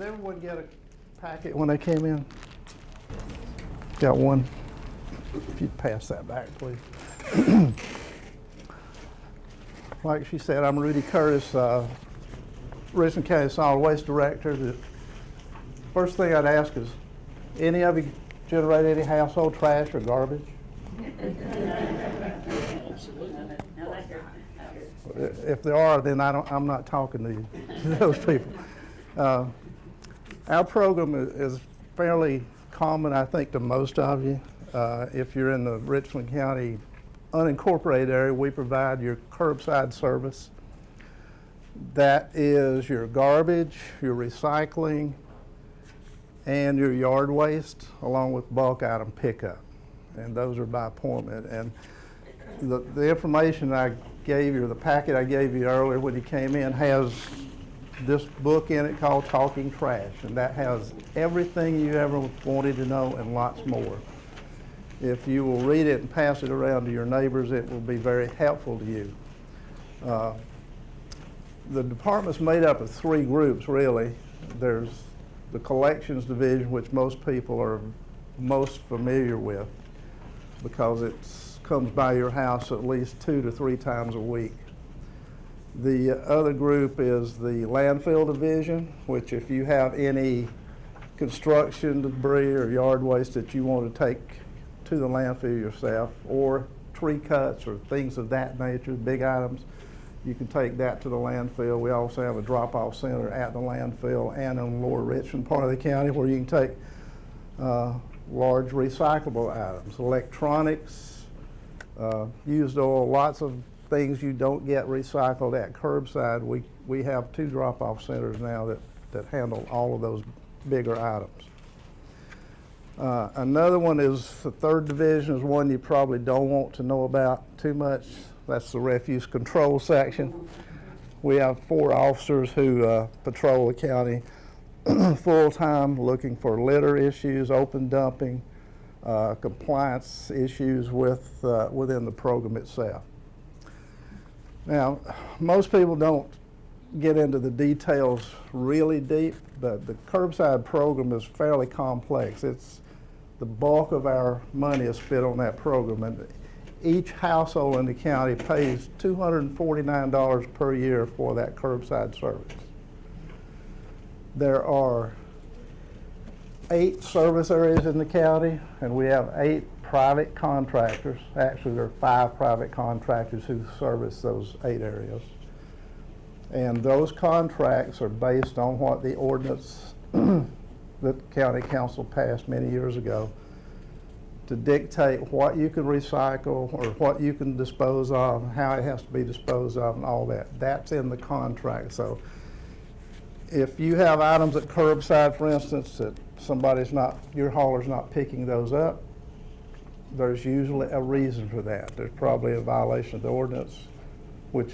everyone get a packet when they came in? Got one. If you'd pass that back, please. Like she said, I'm Rudy Curtis, Richland County Solid Waste Director. The first thing I'd ask is, any of you generate any household trash or garbage? If there are, then I'm not talking to you, those people. Our program is fairly common, I think, to most of you. If you're in the Richland County unincorporated area, we provide your curbside service. That is your garbage, your recycling, and your yard waste, along with bulk item pickup. And those are by appointment. And the information I gave you, or the packet I gave you earlier when you came in, has this book in it called Talking Trash, and that has everything you ever wanted to know and lots more. If you will read it and pass it around to your neighbors, it will be very helpful to you. The department's made up of three groups, really. There's the collections division, which most people are most familiar with because it comes by your house at least 2 to 3 times a week. The other group is the landfill division, which if you have any construction debris or yard waste that you want to take to the landfill yourself, or tree cuts or things of that nature, big items, you can take that to the landfill. We also have a drop-off center at the landfill and in the lower Richland part of the county where you can take large recyclable items, electronics, used oil, lots of things you don't get recycled at curbside. We have 2 drop-off centers now that handle all of those bigger items. Another one is the third division, is one you probably don't want to know about too much. That's the refuse control section. We have 4 officers who patrol the county full-time, looking for litter issues, open dumping, compliance issues within the program itself. Now, most people don't get into the details really deep, but the curbside program is fairly complex. It's the bulk of our money is spent on that program, and each household in the county pays $249 per year for that curbside service. There are 8 service areas in the county, and we have 8 private contractors. Actually, there are 5 private contractors who service those 8 areas. And those contracts are based on what the ordinance that the county council passed many years ago to dictate what you can recycle or what you can dispose of, how it has to be disposed of, and all that. That's in the contract. So if you have items at curbside, for instance, that your hauler's not picking those up, there's usually a reason for that. There's probably a violation of the ordinance, which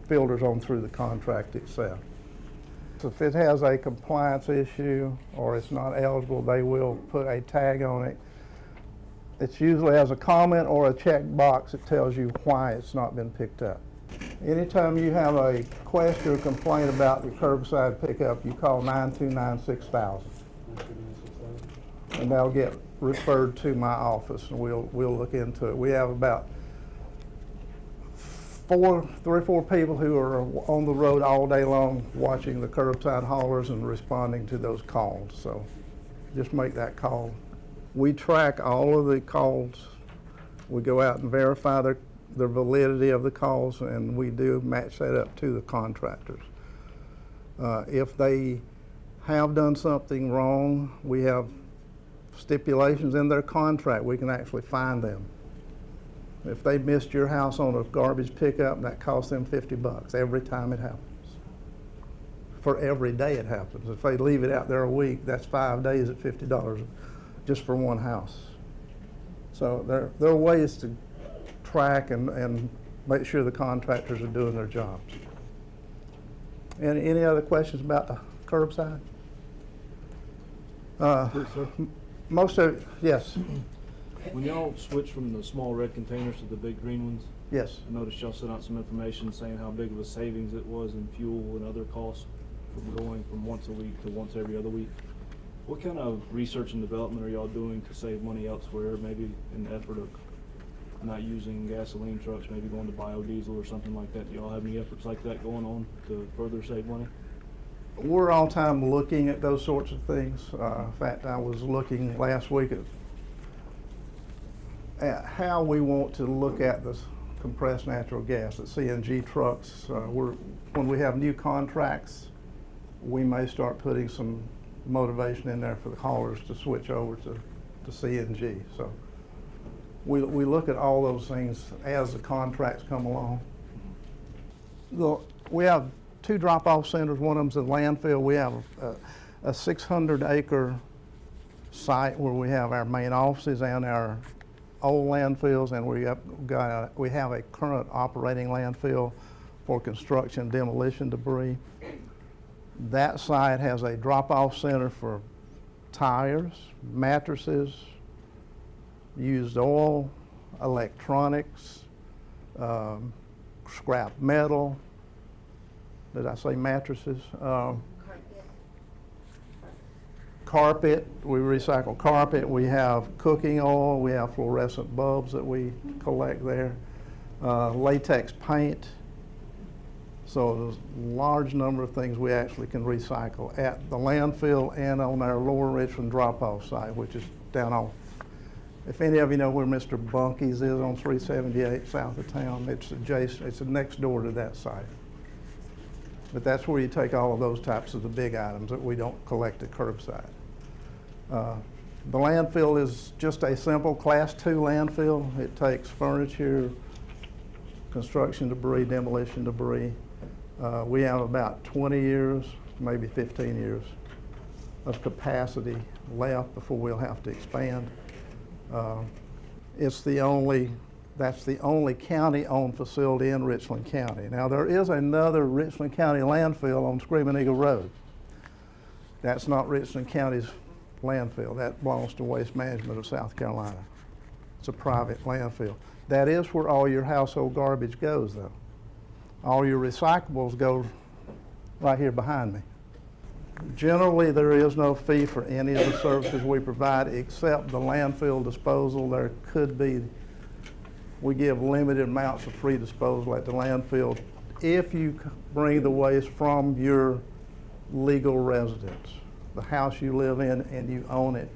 filters on through the contract itself. So if it has a compliance issue or it's not eligible, they will put a tag on it. It usually has a comment or a check box that tells you why it's not been picked up. Anytime you have a question or complaint about the curbside pickup, you call 929-6000. And they'll get referred to my office, and we'll look into it. We have about 3 or 4 people who are on the road all day long watching the curbside haulers and responding to those calls. So just make that call. We track all of the calls. We go out and verify the validity of the calls, and we do match that up to the contractors. If they have done something wrong, we have stipulations in their contract. We can actually fine them. If they missed your house on a garbage pickup, that costs them $50 every time it happens. For every day it happens. If they leave it out there a week, that's 5 days at $50 just for one house. So there are ways to track and make sure the contractors are doing their jobs. Any other questions about the curbside? Most of it, yes. When y'all switched from the small red containers to the big green ones, Yes. I noticed y'all sent out some information saying how big of a savings it was in fuel and other costs. from going from once a week to once every other week. What kind of research and development are y'all doing to save money elsewhere, maybe in the effort of not using gasoline trucks, maybe going to biodiesel or something like that? Do y'all have any efforts like that going on to further save money? We're all time looking at those sorts of things. In fact, I was looking last week at how we want to look at this compressed natural gas, the CNG trucks. When we have new contracts, we may start putting some motivation in there for the haulers to switch over to CNG. So we look at all those things as the contracts come along. We have two drop-off centers. One of them's a landfill. We have a 600-acre site where we have our main offices and our old landfills, and we have a current operating landfill for construction demolition debris. That site has a drop-off center for tires, mattresses, used oil, electronics, scrap metal. Did I say mattresses? Carpet, we recycle carpet. We have cooking oil. We have fluorescent bulbs that we collect there. Latex paint. So there's a large number of things we actually can recycle at the landfill and on our Lower Richland drop-off site, which is down off. If any of you know where Mr. Bunky's is on 378 south of town, it's adjacent, it's next door to that site. But that's where you take all of those types of the big items that we don't collect at curbside. The landfill is just a simple Class 2 landfill. It takes furniture, construction debris, demolition debris. We have about 20 years, maybe 15 years of capacity left before we'll have to expand. That's the only county-owned facility in Richland County. Now, there is another Richland County landfill on Screaming Eagle Road. That's not Richland County's landfill. That belongs to Waste Management of South Carolina. It's a private landfill. That is where all your household garbage goes, though. All your recyclables go right here behind me. Generally, there is no fee for any of the services we provide except the landfill disposal. There could be, we give limited amounts of free disposal at the landfill if you bring the waste from your legal residence, the house you live in and you own it.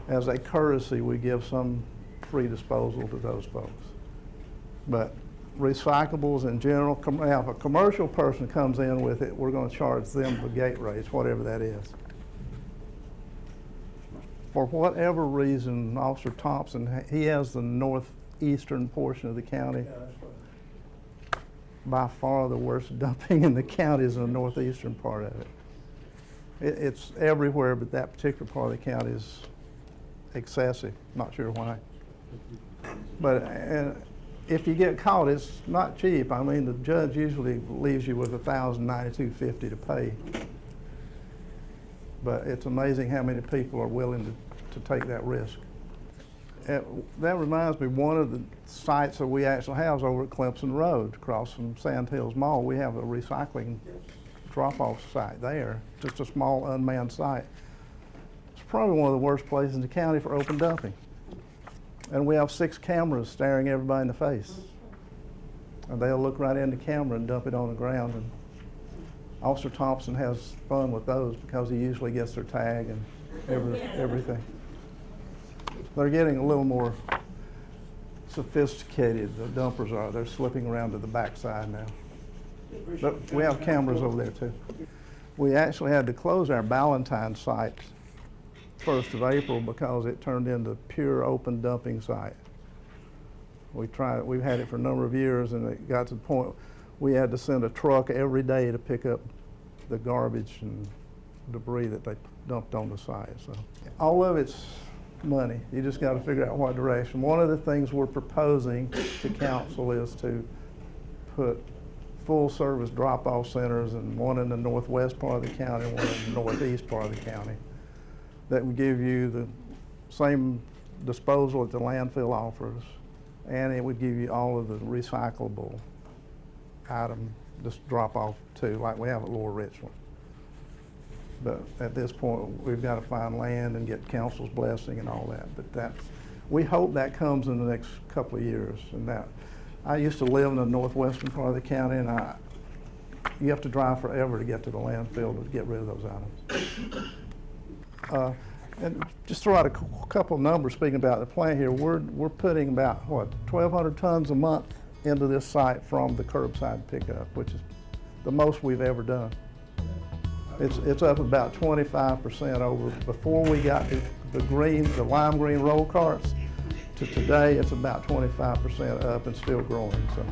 As a courtesy, we give some free disposal to those folks. But recyclables in general, now if a commercial person comes in with it, we're going to charge them the gate rates, whatever that is. For whatever reason, Officer Thompson, he has the northeastern portion of the county. Yeah, that's right. By far the worst dumping in the county is in the northeastern part of it. It's everywhere, but that particular part of the county is excessive. Not sure why. But if you get caught, it's not cheap. I mean, the judge usually leaves you with $1,092.50 to pay. But it's amazing how many people are willing to take that risk. That reminds me, one of the sites that we actually have is over at Clemson Road, across from Sand Hills Mall. We have a recycling drop-off site there, just a small unmanned site. It's probably one of the worst places in the county for open dumping. And we have 6 cameras staring everybody in the face. And they'll look right in the camera and dump it on the ground. And Officer Thompson has fun with those because he usually gets their tag and everything. They're getting a little more sophisticated, the dumpers are. They're slipping around to the backside now. But we have cameras over there too. We actually had to close our Ballantyne site 1st of April because it turned into pure open dumping site. We've had it for a number of years, and it got to the point we had to send a truck every day to pick up the garbage and debris that they dumped on the site. So all of it's money. You just got to figure out what direction. One of the things we're proposing to council is to put full-service drop-off centers, and one in the northwest part of the county, one in the northeast part of the county, that would give you the same disposal that the landfill offers, and it would give you all of the recyclable item, just drop off too, like we have at Lower Richland. But at this point, we've got to find land and get council's blessing and all that. But we hope that comes in the next couple of years. And that, I used to live in the northwestern part of the county, and you have to drive forever to get to the landfill to get rid of those items. And just throw out a couple of numbers speaking about the plant here. We're putting about, 1,200 tons a month into this site from the curbside pickup, which is the most we've ever done. It's up about 25% over before we got the lime green roll carts to today. It's about 25% up and still growing. So.